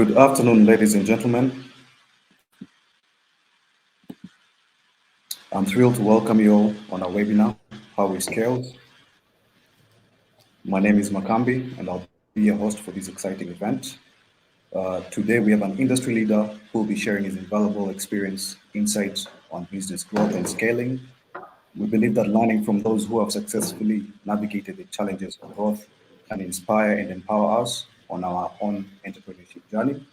Good afternoon, ladies and gentlemen. I'm thrilled to welcome you all on our webinar, How We Scaled. My name is Makambi, and I'll be your host for this exciting event. Today, we have an industry leader who will be sharing his invaluable experience, insights on business growth and scaling. We believe that learning from those who have successfully navigated the challenges of growth can inspire and empower us on our own entrepreneurship journey.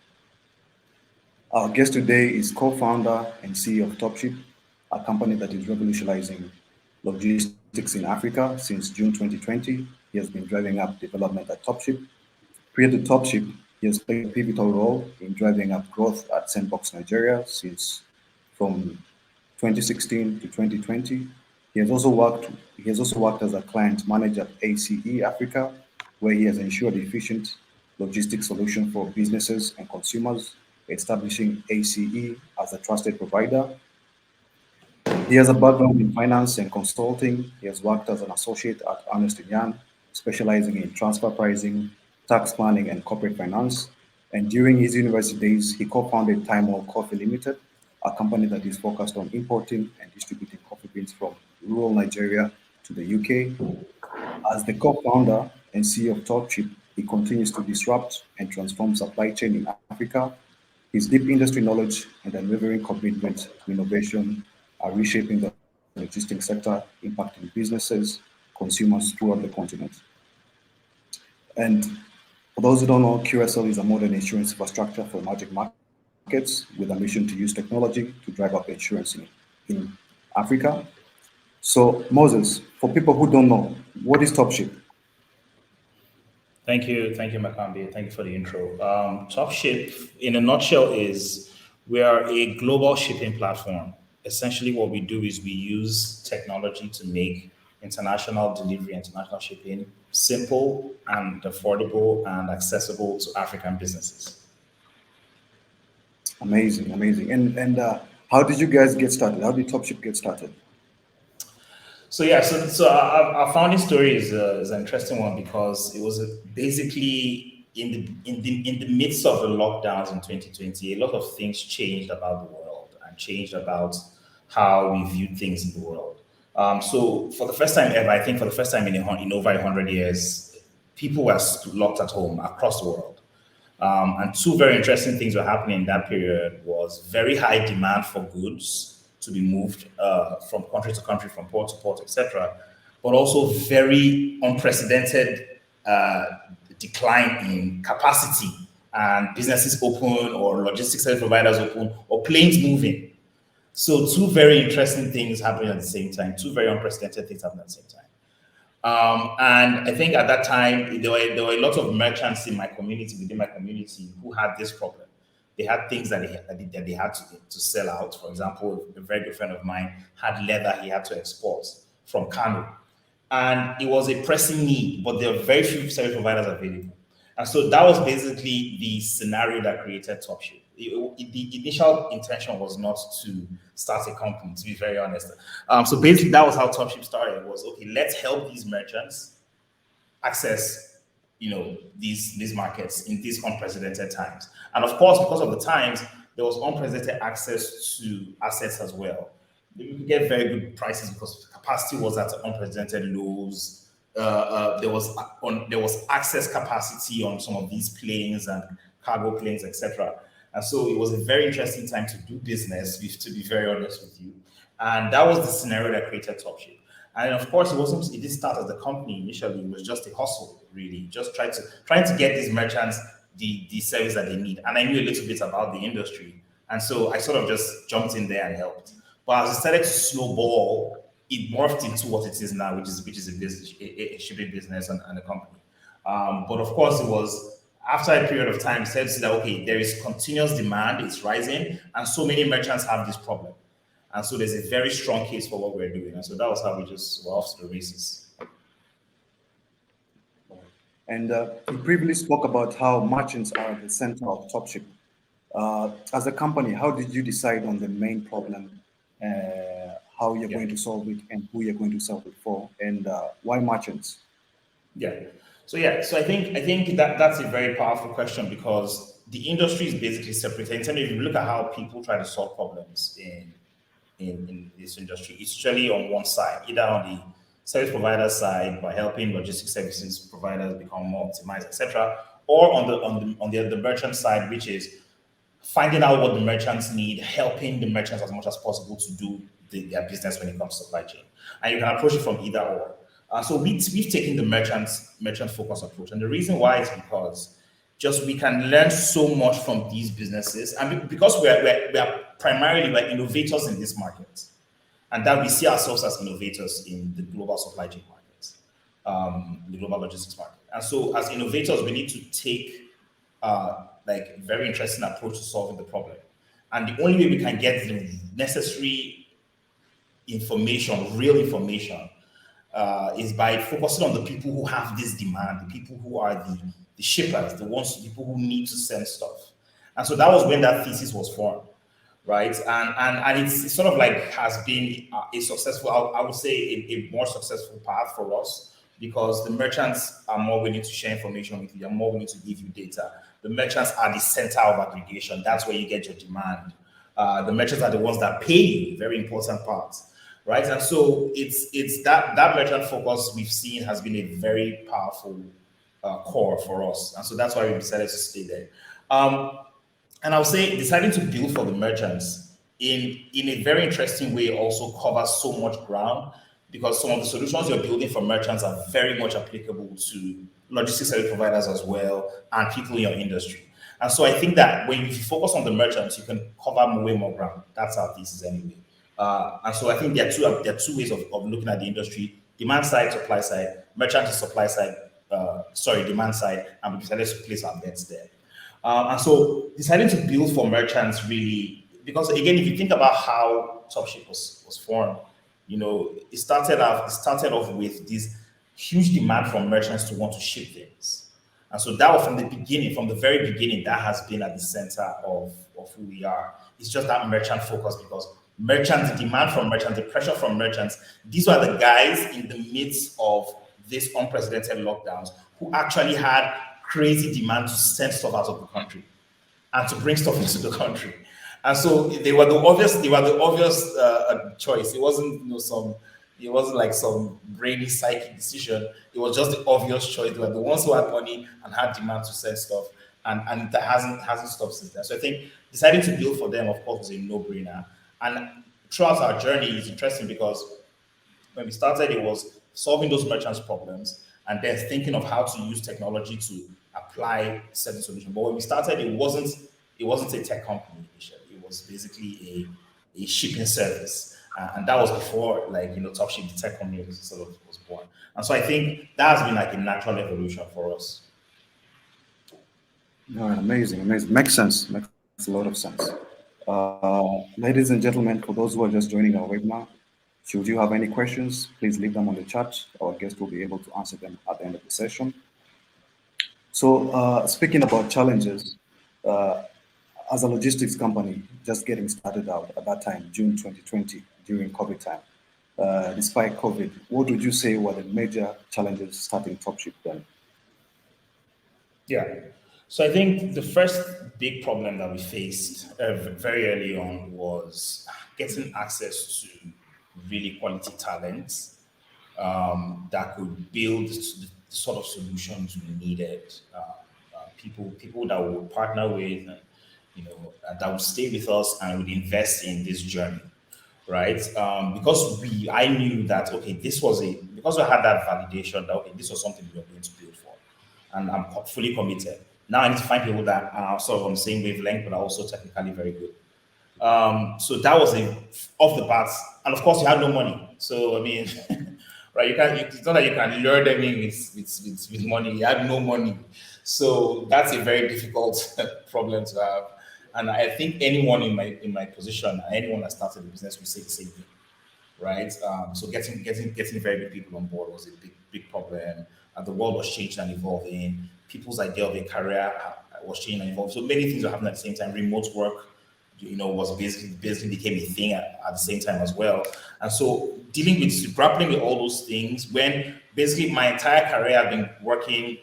Our guest today is co-founder and CEO of Topship, a company that is revolutionizing logistics in Africa since June 2020. He has been driving up development at Topship. Prior to Topship, he has played a pivotal role in driving up growth at Sandbox Nigeria since from 2016 to 2020. He has also worked he has also worked as a client manager at ACE Africa, where he has ensured efficient logistics solution for businesses and consumers, establishing ACE as a trusted provider. He has a background in finance and consulting. He has worked as an associate at Ernst& Young, specializing in transfer pricing, tax planning, and corporate finance. And during his university days, he co-founded Time All Coffee Limited, a company that is focused on importing and distributing coffee beans from rural Nigeria to the UK. As the co-founder and CEO of Topship, he continues to disrupt and transform supply chain in Africa. His deep industry knowledge and unwavering commitment to innovation are reshaping the logistics sector, impacting businesses, consumers throughout the continent. And for those who don't know, QSL is a modern insurance infrastructure for emerging markets with a mission to use technology to drive up insurance in Africa. So, Moses, for people who don't know, what is Topship? Thank you, Makambi. Thank you for the intro. Topship, in a nutshell, is we are a global shipping platform. Essentially, what we do is we use technology to make international delivery, international shipping simple and affordable and accessible to African businesses. Amazing, amazing. And how did you guys get started? How did Topship get started? So our founding story is an interesting one because it was basically in the midst of the lockdowns in 2020. A lot of things changed about the world and changed about how we viewed things in the world. So for the first time ever, I think for the first time in over 100 years, people were locked at home across the world. And two very interesting things were happening in that period was very high demand for goods to be moved from country to country, from port to port, etc. But also very unprecedented decline in capacity and businesses open or logistics service providers open or planes moving. So two very interesting things happening at the same time, two very unprecedented things happening at the same time. And I think at that time, there were a lot of merchants in my community, within my community, who had this problem. They had things that they had to sell out. For example, a very good friend of mine had leather he had to export from Kano. And it was a pressing need, but there were very few service providers available. And so that was basically the scenario that created Topship. The initial intention was not to start a company, to be very honest. So basically, that was how Topship started. It was, okay, let's help these merchants access, these markets in these unprecedented times. And of course, because of the times, there was unprecedented access to assets as well. You could get very good prices because capacity was at unprecedented lows. There was access capacity on some of these planes and cargo planes, etc. And so it was a very interesting time to do business, to be very honest with you. And that was the scenario that created Topship. And of course, it didn't start as a company initially. It was just a hustle, really, just trying to get these merchants the service that they need. And I knew a little bit about the industry, and so I sort of just jumped in there and helped. But as it started to snowball, it morphed into what it is now, which is a business, a shipping business and a company. But of course, it was after a period of time, said that okay, there is continuous demand, it's rising, and so many merchants have this problem. And so there's a very strong case for what we're doing. And so that was how we just were off to the races. And you previously spoke about how merchants are at the center of Topship. As a company, how did you decide on the main problem, how you're going to solve it, and who you're going to solve it for, and why merchants? Yeah. So I think that's a very powerful question because the industry is basically separated. In terms of, if you look at how people try to solve problems in this industry, it's usually on one side, either on the service provider side by helping logistics services providers become more optimized, etc., or on the merchant side, which is finding out what the merchants need, helping the merchants as much as possible to do their business when it comes to supply chain. And you can approach it from either or. So we've taken the merchant focus approach, and the reason why is because just we can learn so much from these businesses, and because we are primarily we're innovators in this market, and that we see ourselves as innovators in the global supply chain markets, the global logistics market. And so, as innovators, we need to take like very interesting approach to solving the problem. And the only way we can get the necessary information, real information, is by focusing on the people who have this demand, the people who are the shippers, the people who need to send stuff. And so that was when that thesis was formed, right? And it's sort of like has been a successful, I would say, a more successful path for us because the merchants are more willing to share information with you, they're more willing to give you data. The merchants are the center of aggregation. That's where you get your demand. The merchants are the ones that pay you, very important part, right? And so it's that merchant focus we've seen has been a very powerful core for us, and so that's why we decided to stay there. And I'll say deciding to build for the merchants in a very interesting way also covers so much ground because some of the solutions you're building for merchants are very much applicable to logistics service providers as well and people in your industry. And so I think that when you focus on the merchants, you can cover way more ground. That's our thesis anyway. And so I think there are two ways of looking at the industry: demand side, supply side, merchant to supply side, demand side, and we decided to place our bets there. And so deciding to build for merchants really, because again, if you think about how Topship was formed, it started off with this huge demand from merchants to want to ship things. And so that was from the very beginning, that has been at the center of who we are. It's just that merchant focus because merchants, the demand from merchants, the pressure from merchants, these are the guys in the midst of this unprecedented lockdowns who actually had crazy demand to send stuff out of the country and to bring stuff into the country. And so they were the obvious choice. It wasn't like some brainy psychic decision. It was just the obvious choice. They were the ones who had money and had demand to send stuff, and that hasn't stopped since then. So I think deciding to build for them, of course, was a no-brainer. And throughout our journey, it's interesting because when we started, it was solving those merchants' problems and then thinking of how to use technology to apply certain solutions. But when we started, it wasn't a tech company initially. It was basically a shipping service. And that was before, Topship, the tech company, was born. And so I think that has been like a natural evolution for us. All right, amazing. Makes sense. Makes a lot of sense. Ladies and gentlemen, for those who are just joining our webinar, should you have any questions, please leave them on the chat. Our guest will be able to answer them at the end of the session. So speaking about challenges, as a logistics company, just getting started out at that time, June 2020, during COVID time, despite COVID, what would you say were the major challenges starting Topship then? Yeah. So I think the first big problem that we faced very early on was getting access to really quality talents that could build the sort of solutions we needed. People that would partner with, that would stay with us and would invest in this journey, right? Because I knew that because I had that validation that this was something we were going to build for, and I'm fully committed. Now I need to find people that are sort of on the same wavelength, but are also technically very good. So that was off the bat, and of course you had no money. So I mean, right? It's not that you can lure them in with money. You had no money, so that's a very difficult problem to have. And I think anyone in my position, anyone that started the business, will say the same thing, right? So getting very good people on board was a big problem. And the world was changing and evolving. People's idea of a career was changing and evolving. So many things were happening at the same time. Remote work, was basically became a thing at the same time as well. And so grappling with all those things, when basically my entire career I've been working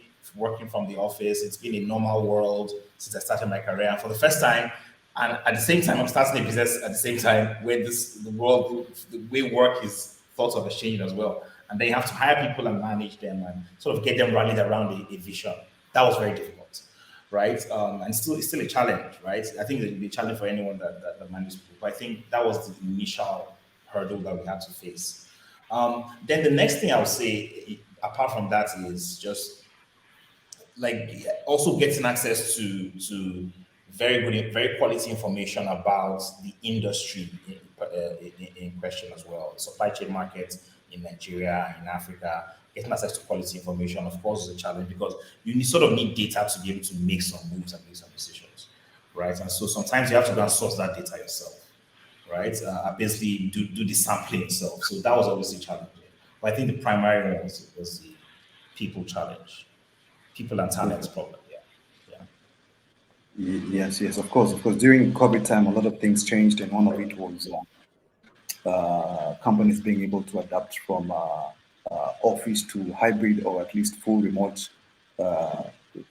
from the office. It's been a normal world since I started my career. And for the first time, and at the same time, I'm starting a business at the same time where the way work is thought of as changing as well. And then you have to hire people and manage them and sort of get them rallied around a vision. That was very difficult, right? And it's still a challenge, right? I think it will be a challenge for anyone that manages people. But I think that was the initial hurdle that we had to face. Then the next thing I would say, apart from that, is just like also getting access to very good, very quality information about the industry in question as well. Supply chain market in Nigeria, in Africa, getting access to quality information, of course, is a challenge because you sort of need data to be able to make some moves and make some decisions, right? And so sometimes you have to go and source that data yourself, right? Basically do the sampling yourself. So that was obviously challenging. But I think the primary one was the people challenge, people and talents problem. Yeah, yeah. Yes, yes, of course, of course. During COVID time, a lot of things changed, and one of it was companies being able to adapt from office to hybrid or at least full remote uh,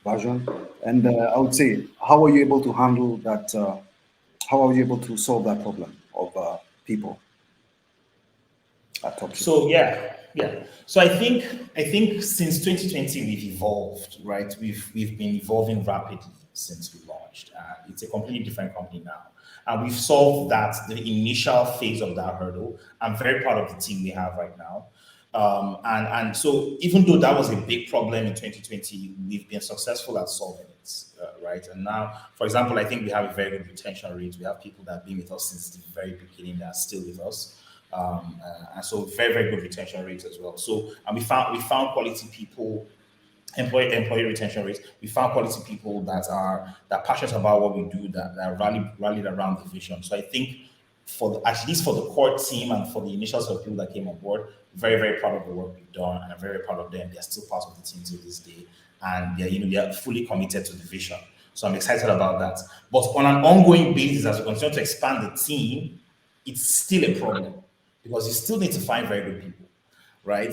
version. And I would say, how are you able to handle that? How are you able to solve that problem of people at Topship? So yeah. So I think since 2020 we've evolved, right? We've been evolving rapidly since we launched. It's a completely different company now, and we've solved the initial phase of that hurdle. I'm very proud of the team we have right now. And so even though that was a big problem in 2020, we've been successful at solving it, right? And now, for example, I think we have a very good retention rate. We have people that have been with us since the very beginning that are still with us. And so very, very good retention rates as well. So, and we found quality people, employee retention rates. We found quality people that passionate about what we do, that rallied around the vision. So I think at least for the core team and for the initial sort of people that came on board, very, very proud of the work we've done, and I'm very proud of them. They're still part of the team to this day, and they're fully committed to the vision. So I'm excited about that. But on an ongoing basis, as we continue to expand the team, it's still a problem because you still need to find very good people, right?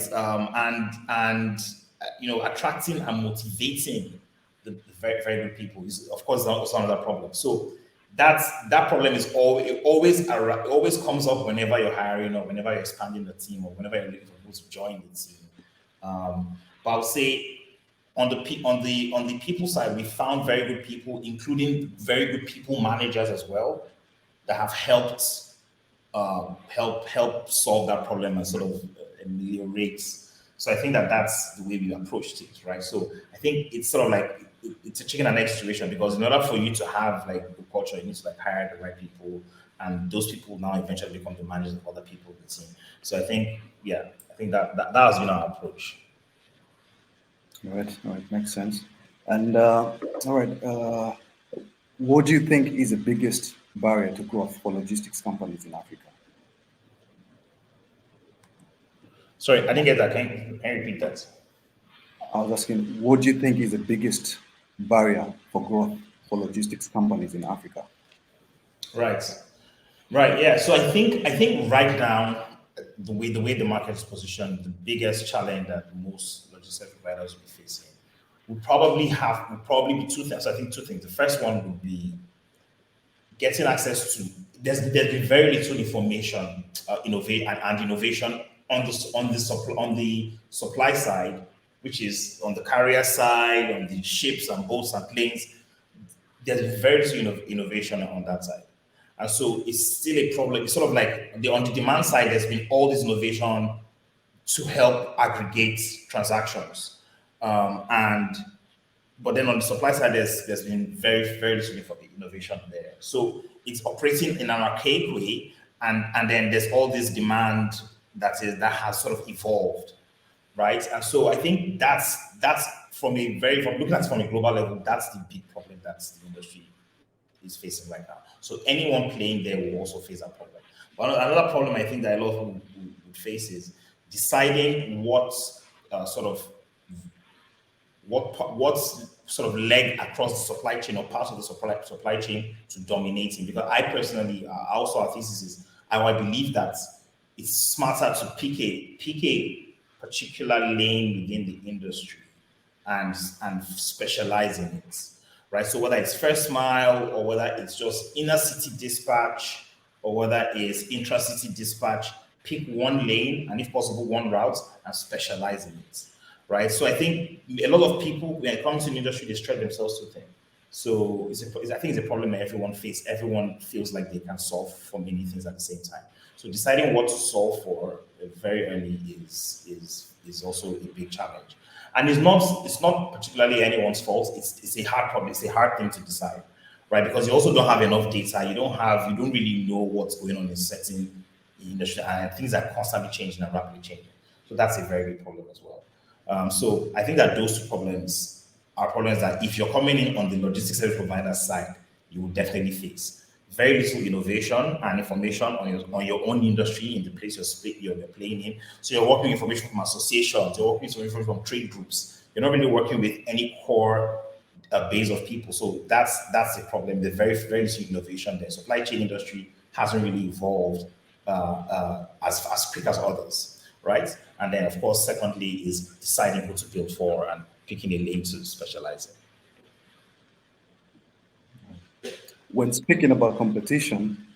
Attracting and motivating the very, very good people is, of course, also another problem. So that problem is always comes up whenever you're hiring or whenever you're expanding the team or whenever you're looking for people to join the team. But I would say on the people side, we found very good people, including very good people managers as well, that have helped help solve that problem and sort of ameliorate. So I think that's the way we approached it, right? So I think it's sort of like it's a chicken and egg situation because in order for you to have like the culture, you need to like hire the right people, and those people now eventually become the managers of other people in the team. So I think that has been our approach. All right, makes sense. And all right, what do you think is the biggest barrier to growth for logistics companies in Africa? Sorry, I didn't get that. Can you repeat that? I was asking, what do you think is the biggest barrier for growth for logistics companies in Africa? Right. Right. Yeah. So I think right now the way the market is positioned, the biggest challenge that most logistics providers will be facing would probably be two things. I think two things. The first one would be getting access to. There's been very little information, innovate and innovation on the supply side, which is on the carrier side, on the ships and boats and planes. There's been very little innovation on that side. And so it's still a problem. It's sort of like on the demand side, there's been all this innovation to help aggregate transactions. But then on the supply side, there's been very, very little innovation there. So it's operating in an archaic way, and then there's all this demand that has sort of evolved, right? And so I think that's from looking at it from a global level, that's the big problem that the industry is facing right now. So anyone playing there will also face that problem. But another problem I think that a lot of people would face is deciding what sort of leg across the supply chain or parts of the supply chain to dominating. Because I personally, also our thesis is, I believe that it's smarter to pick a particular lane within the industry and specialize in it, right? So whether it's first mile or whether it's just inner city dispatch or whether it's intra-city dispatch, pick one lane and if possible one route and specialize in it, right? So I think a lot of people when it comes to the industry, they stretch themselves too thin. So I think it's a problem that everyone faces. Everyone feels like they can solve for many things at the same time. So deciding what to solve for very early is also a big challenge. And it's not particularly anyone's fault. It's a hard problem. It's a hard thing to decide, right? Because you also don't have enough data. You don't really know what's going on in certain industry, and things are constantly changing and rapidly changing. So that's a very big problem as well. So I think that those two problems are problems that if you're coming in on the logistics service provider side, you will definitely face. Very little innovation and information on your own industry in the place you're playing in. So you're working with information from associations, you're working with information from trade groups. You're not really working with any core base of people. So that's the problem. There's very little innovation there. Supply chain industry hasn't really evolved as quick as others, right? And then, of course, secondly is deciding who to build for and picking a lane to specialize in. When speaking about competition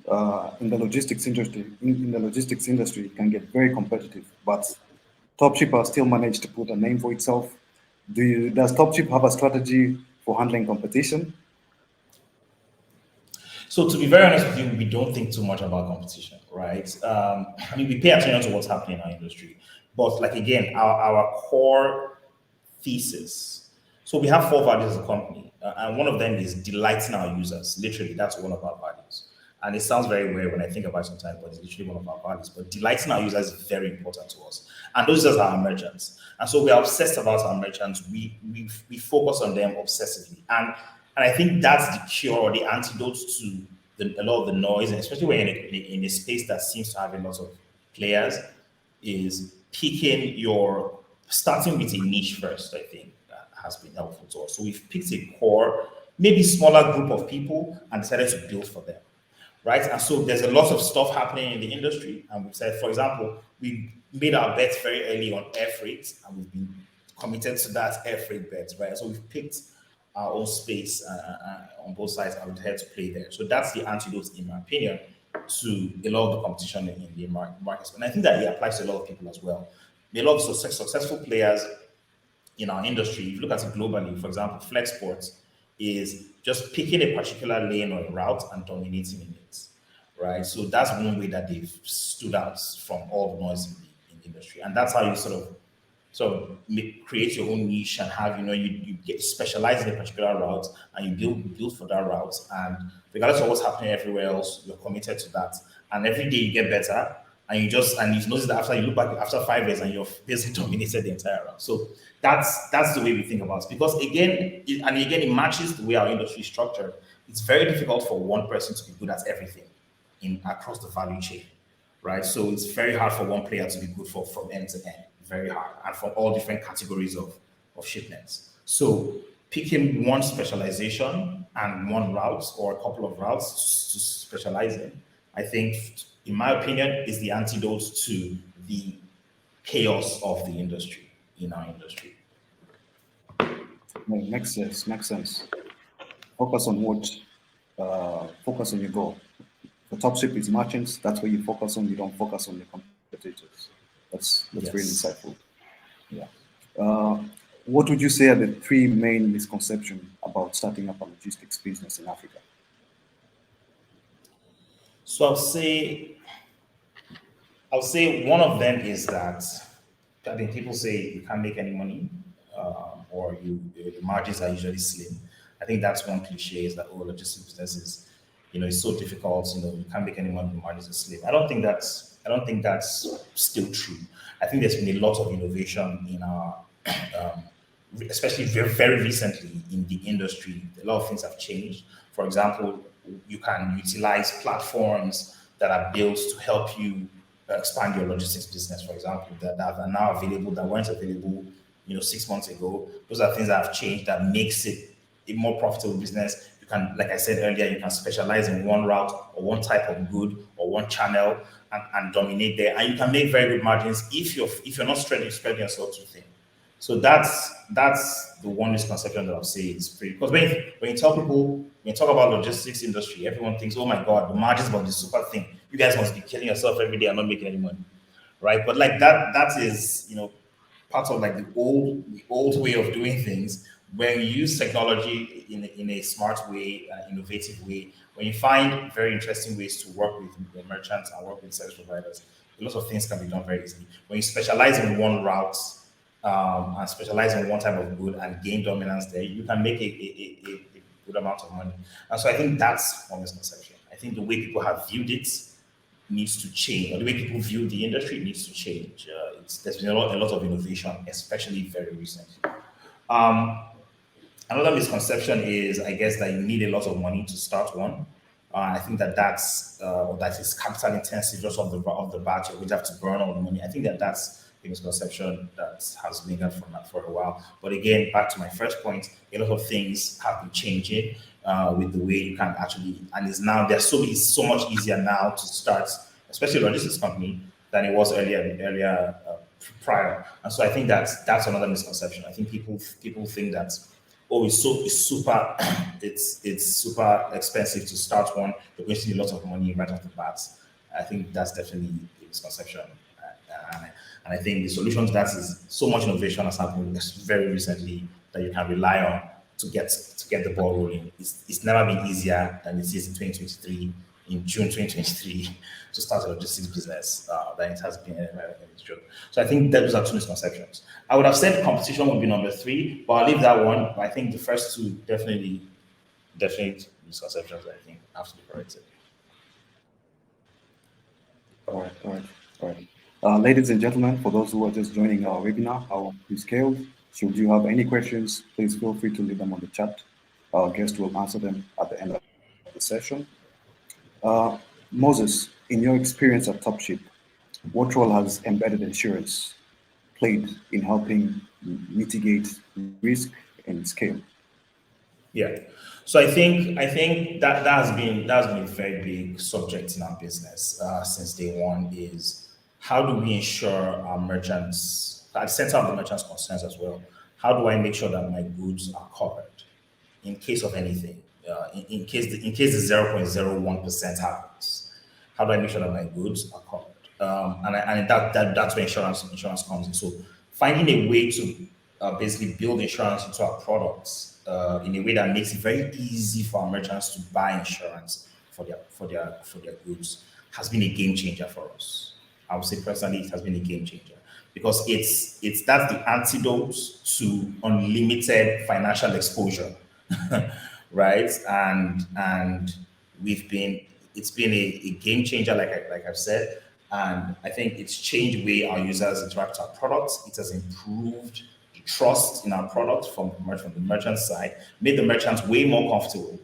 in the logistics industry, it can get very competitive. But Topship has still managed to put a name for itself. Does Topship have a strategy for handling competition? So to be very honest with you, we don't think too much about competition, right? I mean, we pay attention to what's happening in our industry, but like again, our core thesis. So we have four values as a company, and one of them is delighting our users. Literally, that's one of our values. And it sounds very weird when I think about it sometimes, but it's literally one of our values. But delighting our users is very important to us. And those users are our merchants. And so we are obsessed about our merchants. We focus on them obsessively. And I think that's the cure or the antidote to a lot of the noise, and especially when you're in a space that seems to have a lot of players, is starting with a niche first, I think has been helpful to us. So we've picked a core, maybe smaller group of people and decided to build for them, right? And so there's a lot of stuff happening in the industry. And we've said, for example, we made our bets very early on air freight, and we've been committed to that air freight bet, right? So we've picked our own space on both sides and we're here to play there. So that's the antidote, in my opinion, to a lot of the competition in the markets. And I think that it applies to a lot of people as well. A lot of successful players in our industry, if you look at it globally, for example, Flexport is just picking a particular lane or a route and dominating in it, right? So that's one way that they've stood out from all the noise in the industry. And that's how you sort of create your own niche and have, you get specialized in a particular route and you build for that route. And regardless of what's happening everywhere else, you're committed to that. And every day you get better. And you notice that after you look back after 5 years and you've basically dominated the entire route. So that's the way we think about it. Because again, it matches the way our industry is structured. It's very difficult for one person to be good at everything across the value chain, right? So it's very hard for one player to be good from end to end. Very hard, and from all different categories of shipments. So picking one specialization and one route or a couple of routes to specialize in, I think, in my opinion, is the antidote to the chaos of the industry, in our industry. Makes sense. Focus on focus on your goal. The Topship is merchants. That's where you focus on. You don't focus on the competitors. That's Yes. really insightful. Yeah. What would you say are the three main misconceptions about starting up a logistics business in Africa? So I'll say one of them is that I think people say you can't make any money, or the margins are usually slim. I think that's one cliche, is that logistics business is, it's so difficult. You can't make any money, the margins are slim. I don't think that's still true. I think there's been a lot of innovation in our, especially very, very recently in the industry. A lot of things have changed. For example, you can utilize platforms that are built to help you expand your logistics business, for example, that are now available, that weren't available, 6 months ago. Those are things that have changed that makes it a more profitable business. You can, like I said earlier, you can specialize in one route or one type of good or one channel and dominate there. And you can make very good margins if you're not spreading yourself too thin. So that's the one misconception that I'll say is pretty, because when you tell people, when you talk about logistics industry, everyone thinks, oh my god, the margins of this super thing. You guys must be killing yourself every day and not making any money, right? But like that is, part of like the old way of doing things. When you use technology in a smart way, innovative way, when you find very interesting ways to work with the merchants and work with service providers, a lot of things can be done very easily. When you specialize in one route, and specialize in one type of good and gain dominance there, you can make a good amount of money. And so I think that's one misconception. I think the way people have viewed it needs to change, or the way people view the industry needs to change. There's been a lot of innovation, especially very recently. Um, Another misconception is, I guess, that you need a lot of money to start one. I think that is capital intensive just off the bat. You would have to burn all the money. I think that's a misconception that has lingered for a while. But again, back to my first point, a lot of things have been changing with the way you can actually, and it's so much easier now to start, especially a logistics company, than it was earlier prior. And so I think that's another misconception. I think people think that, oh, it's super it's super expensive to start one. You're going to need a lot of money right off the bat. I think that's definitely a misconception. And I think the solution to that is so much innovation has happened very recently that you can rely on to get the ball rolling. It's never been easier than it is in 2023, in June 2023, to start a logistics business than it has been in June. So I think those are two misconceptions. I would have said competition would be number three, but I'll leave that one. But I think the first two definitely misconceptions that I think have to be corrected. All right, all right, all right. Ladies and gentlemen, for those who are just joining our webinar, How We Scaled, should you have any questions, please feel free to leave them on the chat. Our guest will answer them at the end of the session. Moses, in your experience at Topship, what role has embedded insurance played in helping mitigate risk and scale? Yeah. So I think that has been a very big subject in our business since day one. Is how do we ensure our merchants, at the center of the merchants' concerns as well? How do I make sure that my goods are covered in case of anything? In case the 0.01% happens, how do I make sure that my goods are covered? That's where insurance comes in. So finding a way to basically build insurance into our products in a way that makes it very easy for our merchants to buy insurance for their goods has been a game changer for us. I would say personally, it has been a game changer because that's the antidote to unlimited financial exposure, right? And it's been a game changer, like I've said, and I think it's changed the way our users interact with our products. It has improved the trust in our product from the merchant side, made the merchants way more comfortable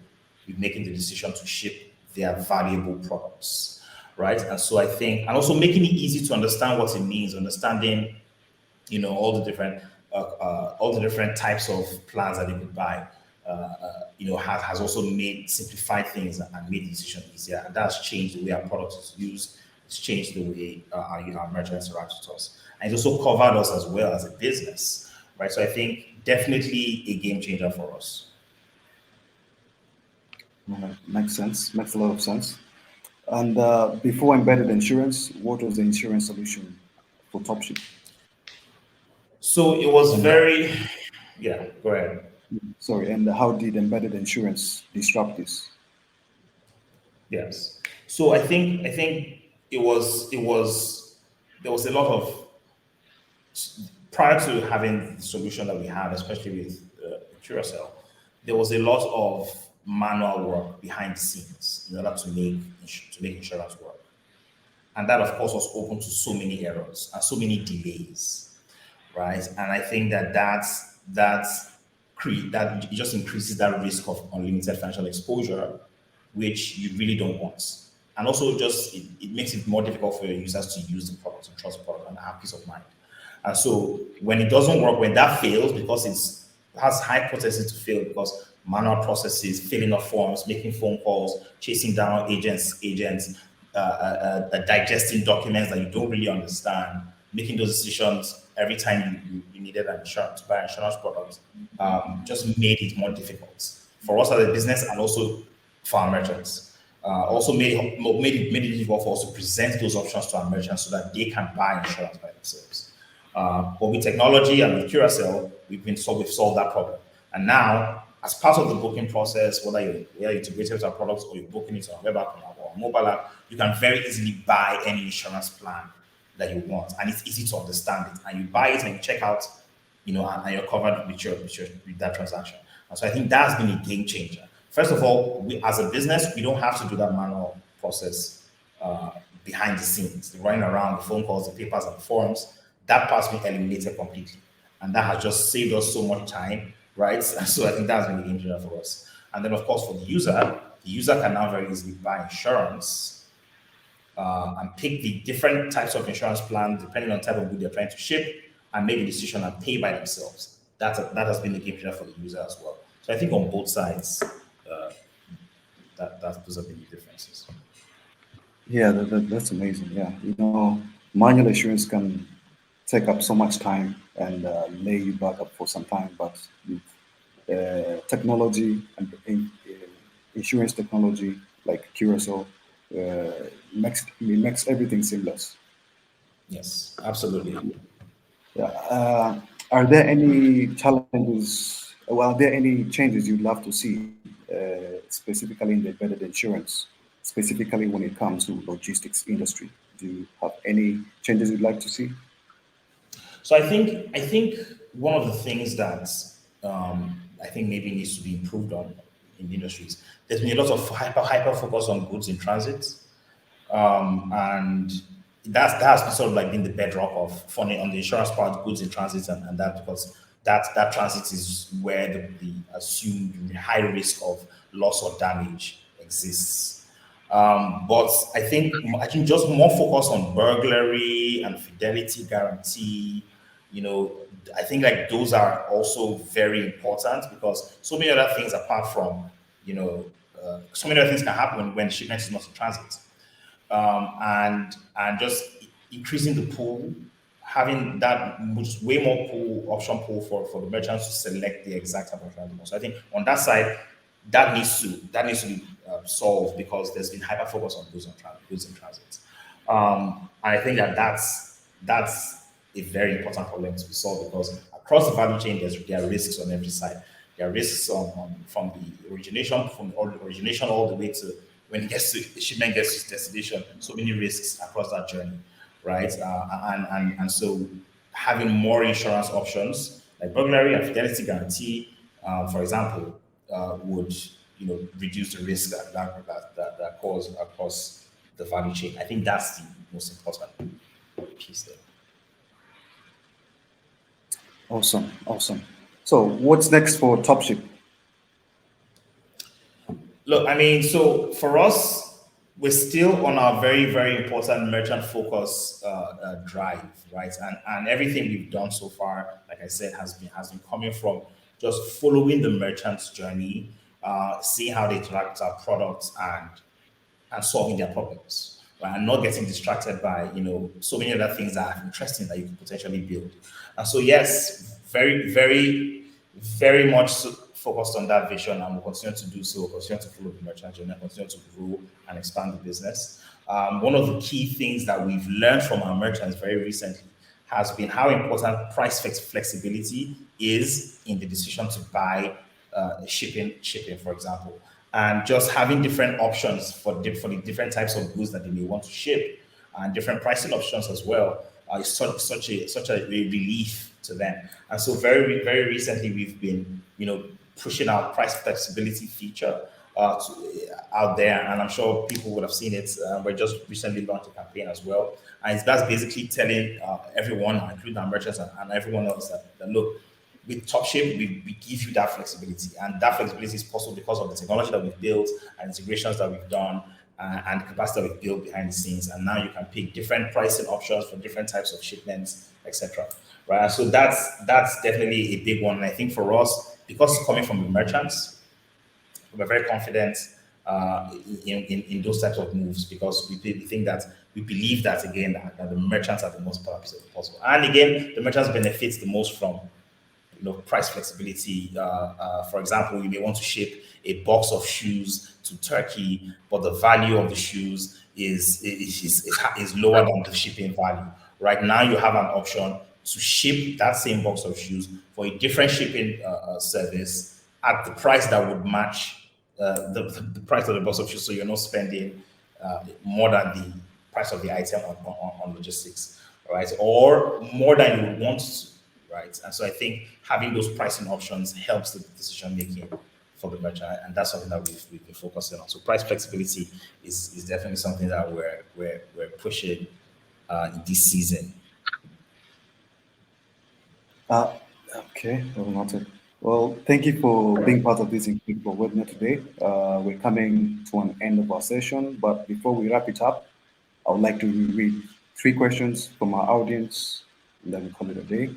with making the decision to ship their valuable products, right? And so I think, and also making it easy to understand what it means, understanding, all the different types of plans that they could buy. Has also simplified things and made the decision easier. And that's changed the way our product is used. It's changed the way our merchants interact with us. And it's also covered us as well as a business, right? So I think definitely a game changer for us. Makes sense. Makes a lot of sense. And before embedded insurance, what was the insurance solution for Topship? So it was very, yeah, go ahead. Sorry, and how did embedded insurance disrupt this? Yes. So I think there was a lot of, prior to having the solution that we had, especially with Curacell, there was a lot of manual work behind the scenes in order to make insurance work. And that, of course, was open to so many errors and so many delays, right? And I think that it just increases that risk of unlimited financial exposure, which you really don't want. And also just it makes it more difficult for your users to use the product and trust the product and have peace of mind. And so when it doesn't work, when that fails, because it has high potency to fail, because manual processes, filling of forms, making phone calls, chasing down agents, digesting documents that you don't really understand, making those decisions every time you needed an insurance to buy insurance products just made it more difficult for us as a business and also for our merchants. Also made it difficult for us to present those options to our merchants so that they can buy insurance by themselves. But with technology and with Curacell, we've solved that problem. And now, as part of the booking process, whether you're integrated with our products or you're booking it on a web app or a mobile app, you can very easily buy any insurance plan that you want, and it's easy to understand it. And you buy it and you check out, and you're covered with that transaction. And so I think that's been a game changer. First of all, we as a business, we don't have to do that manual process behind the scenes, the running around, the phone calls, the papers, and the forms. That part's been eliminated completely, and that has just saved us so much time, right? And so I think that's been a game changer for us. And then, of course, for the user can now very easily buy insurance and pick the different types of insurance plans depending on the type of good they're trying to ship, and make a decision and pay by themselves. That has been the game changer for the user as well. So I think on both sides, those are the differences. Yeah, that's amazing. Yeah, manual assurance can take up so much time and lay you back up for some time, but with technology and insurance technology like Curacao makes everything seamless. Yes, absolutely. Yeah. Are there any challenges? Well, are there any changes you'd love to see, specifically in the embedded insurance, specifically when it comes to logistics industry? Do you have any changes you'd like to see? So I think one of the things that I think maybe needs to be improved on in the industries, there's been a lot of hyper focus on goods in transit, and that has been sort of like been the bedrock of funding on the insurance part, goods in transit, and that, because that transit is where the assumed high risk of loss or damage exists. But I think just more focus on burglary and fidelity guarantee. You know, I think like those are also very important, because so many other things apart from so many other things can happen when shipment is not in transit, and just increasing the pool, having that way more option pool for the merchants to select the exact type of transport. So I think on that side, that needs to be solved, because there's been hyper focus on goods in transit. And I think that's a very important problem to be solved, because across the value chain there are risks on every side. There are risks from the origination all the way to when the shipment gets to its destination. So many risks across that journey, right? And so having more insurance options like burglary and fidelity guarantee, for example, would reduce the risk that cause across the value chain. I think that's the most important piece there. Awesome, awesome. So, what's next for Topship? Look, I mean, so for us, we're still on our very, very important merchant focus drive, right? And everything we've done so far, like I said, has been coming from just following the merchant's journey, seeing how they interact with our products, and solving their problems, right? And not getting distracted by so many other things that are interesting that you could potentially build. And so yes, very, very, very much focused on that vision, and we'll continue to do so. We'll continue to follow the merchant journey, and continue to grow and expand the business. One of the key things that we've learned from our merchants very recently has been how important price flexibility is in the decision to buy shipping, for example, and just having different options for the different types of goods that they may want to ship, and different pricing options as well, is such a relief to them. And so very recently we've been pushing our price flexibility feature out there, and I'm sure people would have seen it. We just recently launched a campaign as well, and that's basically telling everyone, including our merchants and everyone else, that look, with Topship, we give you that flexibility, and that flexibility is possible because of the technology that we've built and integrations that we've done, and the capacity that we've built behind the scenes. And now you can pick different pricing options for different types of shipments, etc. Right? So that's definitely a big one. And I think for us, because it's coming from the merchants, we're very confident in those types of moves, because we think that we believe that again that the merchants are the most important piece of the puzzle, and again the merchants benefits the most from price flexibility. For example, you may want to ship a box of shoes to Turkey, but the value of the shoes is lower than the shipping value. Right now, you have an option to ship that same box of shoes for a different shipping service at the price that would match the price of the box of shoes. So you're not spending more than the price of the item on logistics, right? Or more than you would want to, right? And so I think having those pricing options helps the decision making for the merchant, and that's something that we've been focusing on. So price flexibility is definitely something that we're pushing in this season. Okay, well noted. Well, thank you for being part of this incredible webinar today. We're coming to an end of our session, but before we wrap it up, I would like to read 3 questions from our audience, and then we call it a day.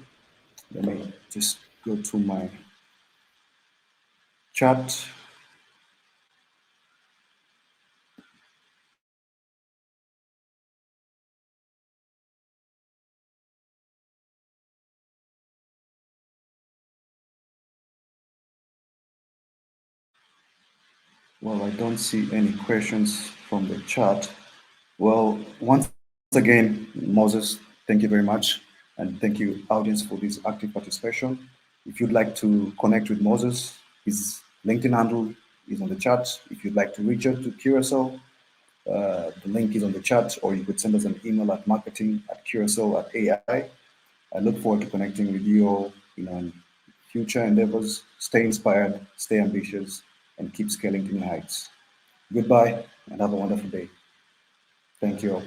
Let me just go to my chat. Well, I don't see any questions from the chat. Well, once again, Moses, thank you very much. And thank you, audience, for this active participation. If you'd like to connect with Moses, his LinkedIn handle is on the chat. If you'd like to reach out to QSL, the link is on the chat, or you could send us an email at marketing@qsl.ai. I look forward to connecting with you all in future endeavors. Stay inspired, stay ambitious, and keep scaling to new heights. Goodbye, and have a wonderful day. Thank you all.